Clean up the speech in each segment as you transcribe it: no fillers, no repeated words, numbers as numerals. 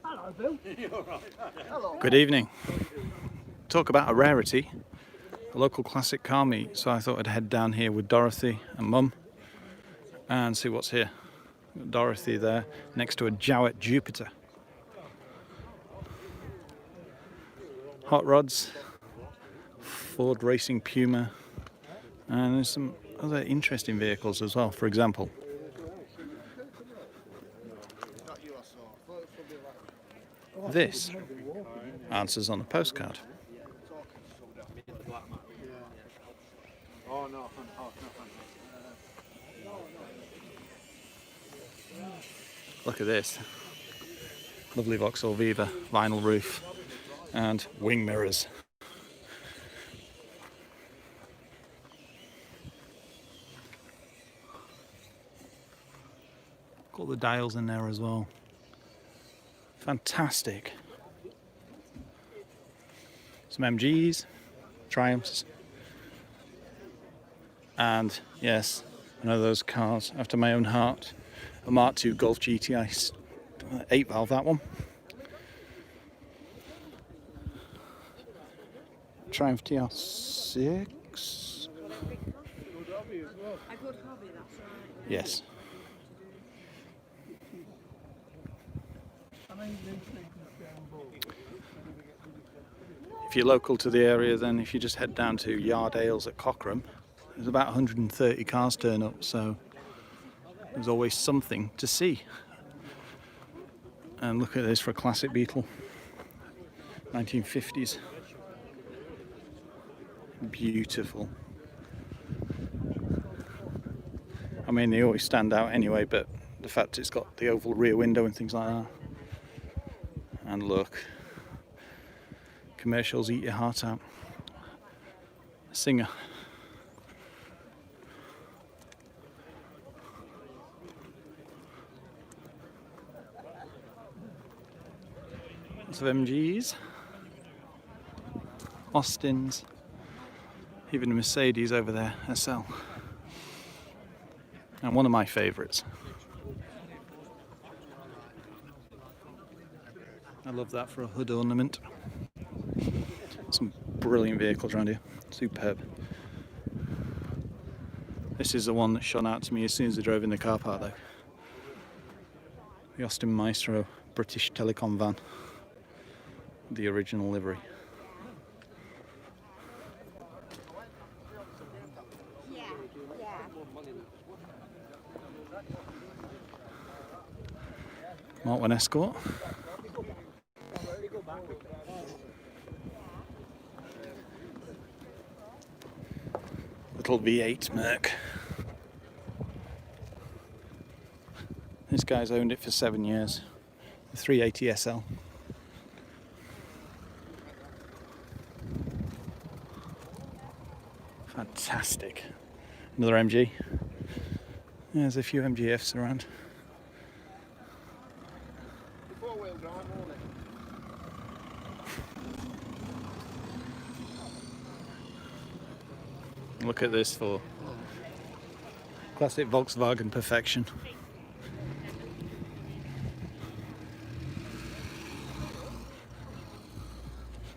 Hello, Bill. Hello. Good evening. Talk about a rarity, a local classic car meet. So I thought I'd head down here with Dorothy and Mum and see what's here. Dorothy there next to a Jowett Jupiter. Hot rods, Ford Racing Puma, and there's some other interesting vehicles as well. For example, this answers on a postcard. Look at this. Lovely Vauxhall Viva vinyl roof and wing mirrors. Got the dials in there as well. Fantastic. Some MGs, Triumphs, and yes, one of those cars after my own heart, a Mark II Golf GTI 8 valve, that one. Triumph TR6. Yes. If you're local to the area, then if you just head down to Yard Ales at Cockerham, there's about 130 cars turn up, so there's always something to see. And look at this for a classic Beetle, 1950s. Beautiful. I mean, they always stand out anyway, but the fact it's got the oval rear window and things like that. And look, commercials eat your heart out. Singer. Lots of MGs, Austins, even a Mercedes over there, SL. And one of my favourites. I love that for a hood ornament. Some brilliant vehicles around here. Superb. This is the one that shone out to me as soon as I drove in the car park though. The Austin Maestro British Telecom van. The original livery. Mark 1 Escort. Little V8 Merc. This guy's owned it for 7 years. The 380 SL. Fantastic. Another MG. There's a few MGFs around. Look at this for classic Volkswagen perfection.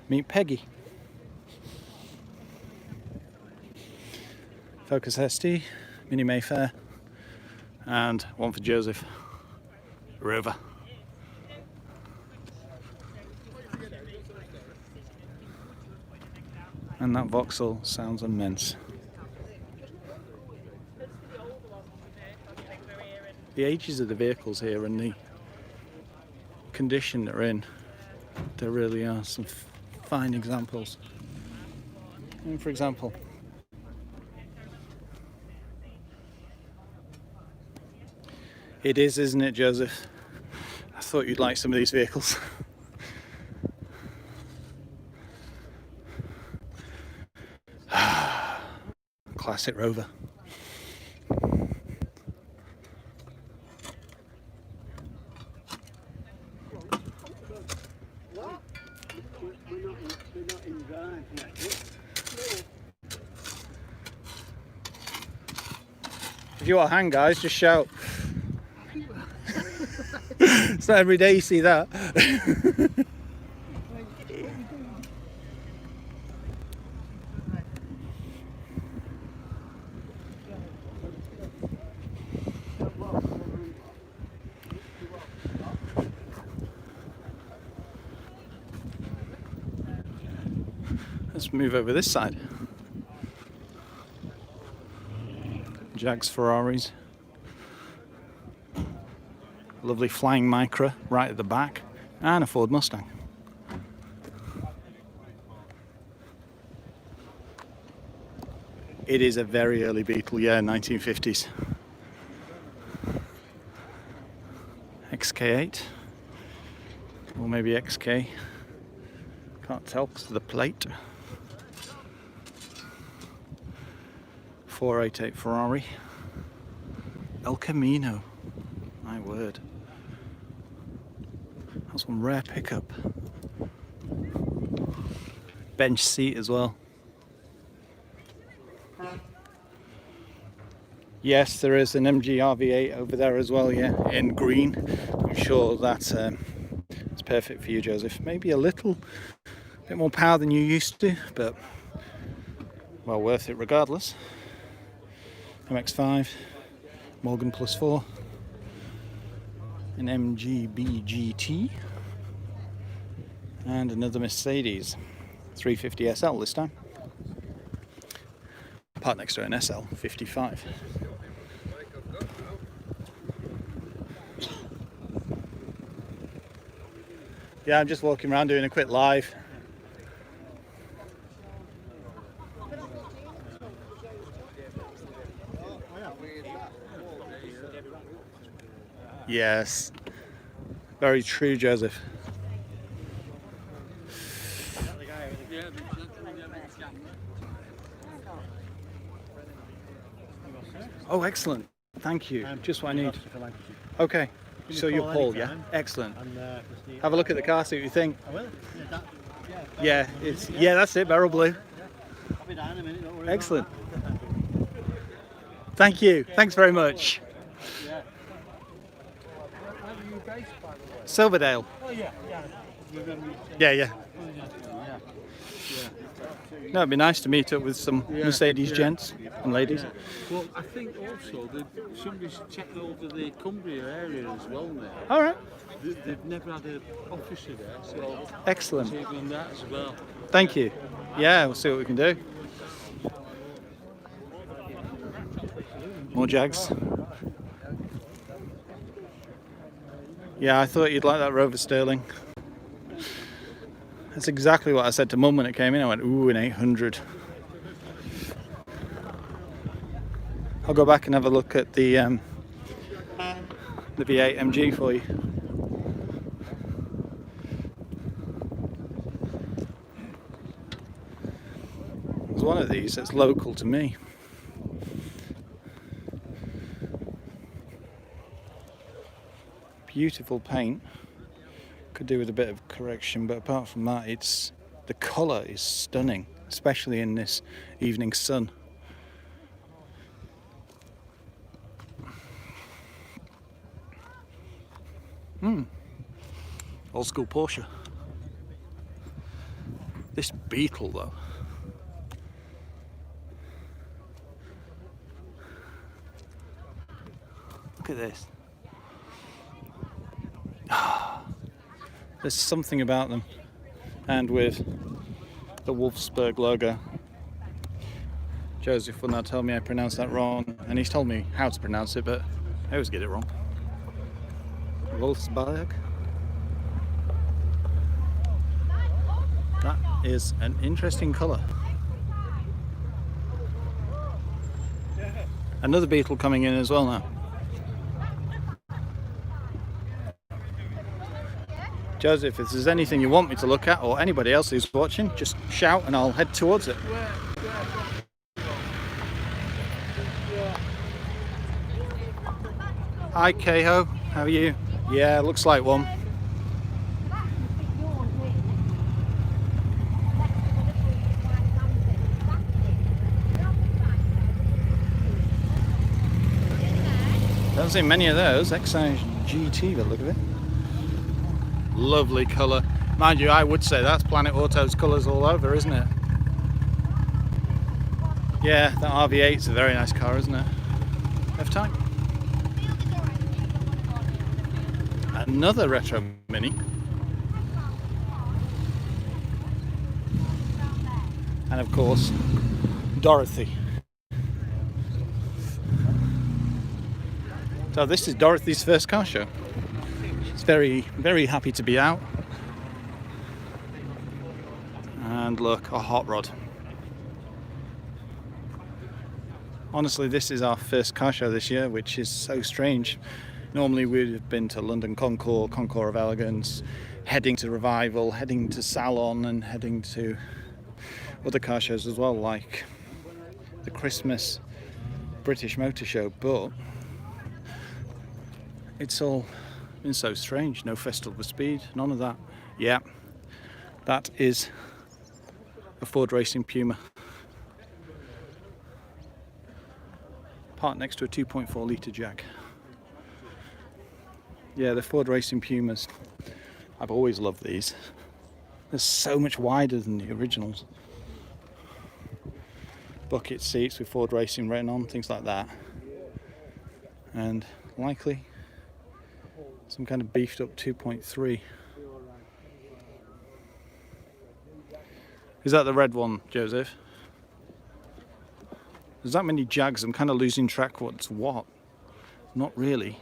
Meet Peggy. Focus ST, Mini Mayfair, and one for Joseph. Rover. And that Vauxhall sounds immense. The ages of the vehicles here and the condition they're in, there really are some fine examples. And for example, it is, isn't it, Joseph? I thought you'd like some of these vehicles. Classic Rover. If you want to hang, guys, just shout. It's not every day you see that. Let's move over this side. Jags, Ferraris. Lovely flying Micra right at the back, and a Ford Mustang. It is a very early Beetle, yeah, 1950s. XK8, or maybe XK. Can't tell because of the plate. 488 Ferrari. El Camino. My word. That's one rare pickup. Bench seat as well. Yes, there is an MG RV8 over there as well, yeah, in green. I'm sure that's it's perfect for you, Joseph. Maybe a little bit more power than you used to, but well worth it regardless. MX-5, Morgan Plus 4, an MGB GT, and another Mercedes 350 SL this time. Parked next to an SL 55. Yeah, I'm just walking around doing a quick live. Yes, very true, Joseph. Oh, excellent. Thank you. Just what I need. Okay. So you're Paul, yeah? Excellent. Have a look at the car, see what you think. I will. Yeah, that's it, barrel blue. I'll be down in a minute, don't worry. Excellent. Thank you. Thanks very much. Silverdale. Oh yeah. Yeah. No, it'd be nice to meet up with some Mercedes gents and ladies. Well, I think also that somebody's checked over the Cumbria area as well now. All right. They've never had an officer there, so Excellent. taking that as well. Thank you. Yeah, we'll see what we can do. More Jags. Yeah, I thought you'd like that Rover Sterling. That's exactly what I said to Mum when it came in. I went, ooh, an 800. I'll go back and have a look at the V8 MG for you. There's one of these that's local to me. Beautiful paint. Could do with a bit of correction, but apart from that, the colour is stunning, especially in this evening sun. Old school Porsche. This Beetle though. Look at this. There's something about them, and with the Wolfsburg logo. Joseph will now tell me I pronounced that wrong, and he's told me how to pronounce it, but I always get it wrong. Wolfsburg. That is an interesting colour. Another Beetle coming in as well now. Joseph, if there's anything you want me to look at, or anybody else who's watching, just shout and I'll head towards it. Hi Keho, how are you? Yeah, looks like one. Don't see many of those. Excise GT, the look of it. Lovely colour. Mind you, I would say that's Planet Auto's colours all over, isn't it? Yeah, that RV8's a very nice car, isn't it? F-Type. Another retro Mini. And of course, Dorothy. So this is Dorothy's first car show. She's very, very happy to be out. And look, a hot rod. Honestly, this is our first car show this year, which is so strange. Normally we'd have been to London Concours, Concours of Elegance, heading to Revival, heading to Salon, and heading to other car shows as well, like the Christmas British Motor Show, but it's all been so strange. No Festival of Speed, none of that. Yeah, that is a Ford Racing Puma. Parked next to a 2.4 litre Jag. Yeah, the Ford Racing Pumas. I've always loved these. They're so much wider than the originals. Bucket seats with Ford Racing written on, things like that. And likely some kind of beefed up 2.3. Is that the red one, Joseph? There's that many Jags, I'm kind of losing track what's what. Not really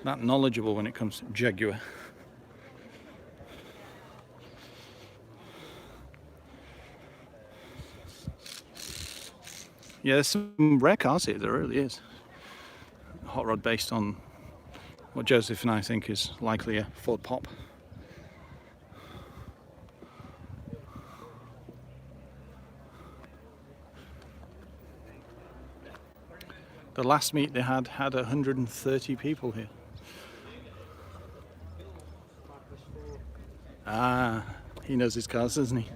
that knowledgeable when it comes to Jaguar. Yeah, there's some rare cars here, there really is. A hot rod based on what Joseph and I think is likely a Ford Pop. The last meet they had 130 people here. Ah, he knows his cars, doesn't he?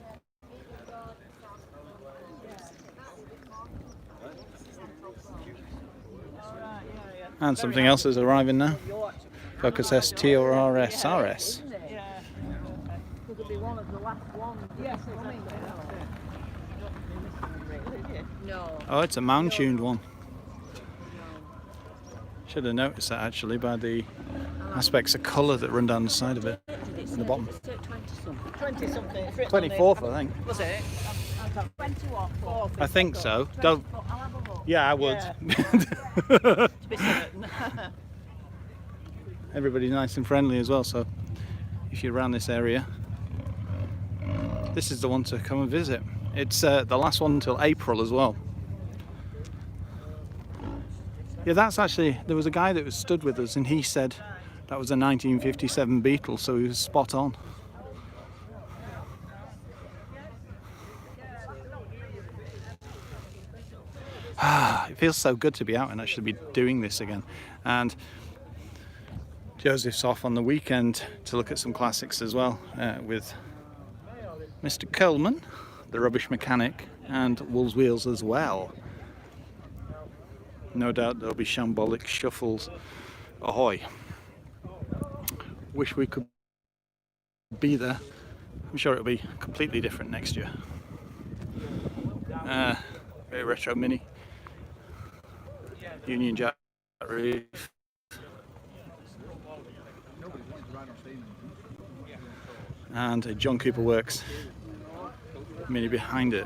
And something else is arriving now. Focus ST or RS? RS. Oh, it's a man-tuned one. Should have noticed that actually by the aspects of colour that run down the side of it, in the bottom. 20 something. 24th, I think. Was it? 20 I think so. Don't. Yeah, I would. To be certain. Everybody's nice and friendly as well, so if you're around this area, this is the one to come and visit. It's the last one until April as well. Yeah, that's actually, there was a guy that was stood with us and he said that was a 1957 Beetle, so he was spot on. It feels so good to be out and actually be doing this again. And Joseph's off on the weekend to look at some classics as well, with Mr. Coleman, the rubbish mechanic, and Wolves Wheels as well. No doubt there'll be shambolic shuffles. Ahoy. Wish we could be there. I'm sure it'll be completely different next year. Very retro Mini. Union Jack roof. And a John Cooper Works Mini behind it.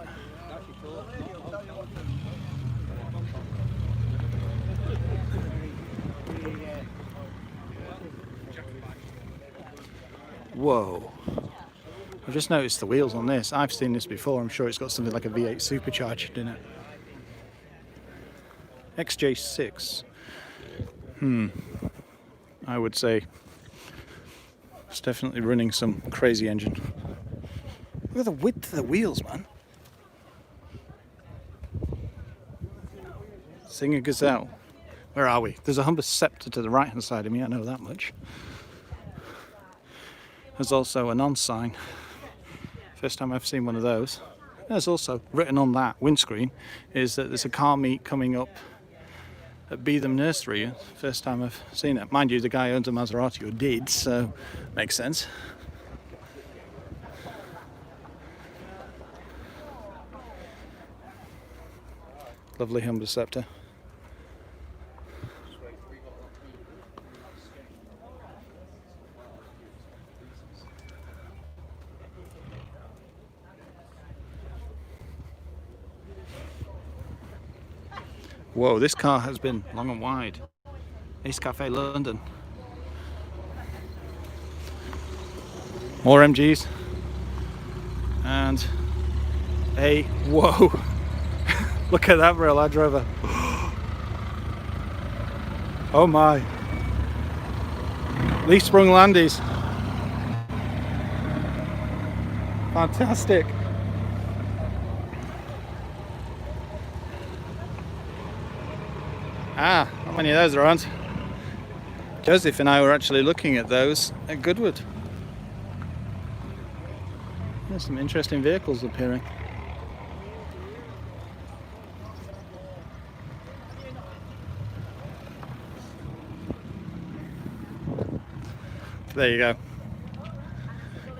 Whoa. I've just noticed the wheels on this. I've seen this before. I'm sure it's got something like a V8 supercharged in it. XJ6. I would say it's definitely running some crazy engine. Look at the width of the wheels, man. Singer Gazelle. Where are we? There's a Humber Scepter to the right hand side of me, I know that much. There's also a non-sign. First time I've seen one of those. There's also written on that windscreen is that there's a car meet coming up at Beetham Nursery. First time I've seen it. Mind you, the guy owns a Maserati, or did, so makes sense. Lovely Humber Scepter. Whoa, this car has been long and wide. Ace Cafe London. More MGs. And a, whoa. Look at that real Land Rover. Oh my. Lee Sprung Landies. Fantastic. Ah, not many of those around. Joseph and I were actually looking at those at Goodwood. There's some interesting vehicles appearing. There you go.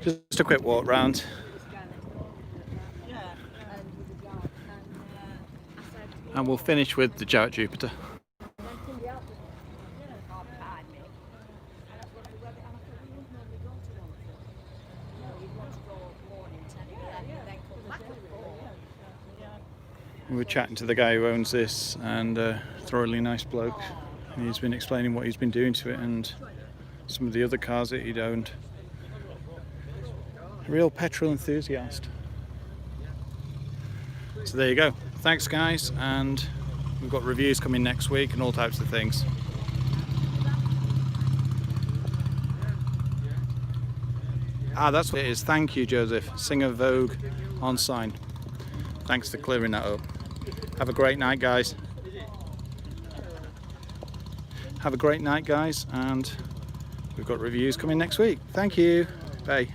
Just a quick walk round. And we'll finish with the Jarrett Jupiter. We were chatting to the guy who owns this, and thoroughly nice bloke. And he's been explaining what he's been doing to it and some of the other cars that he'd owned. A real petrol enthusiast. So there you go. Thanks guys, and we've got reviews coming next week and all types of things. Ah, that's what it is. Thank you, Joseph. Singer Vogue on sign. Thanks for clearing that up. Have a great night, guys. Have a great night, guys, and we've got reviews coming next week. Thank you. Bye.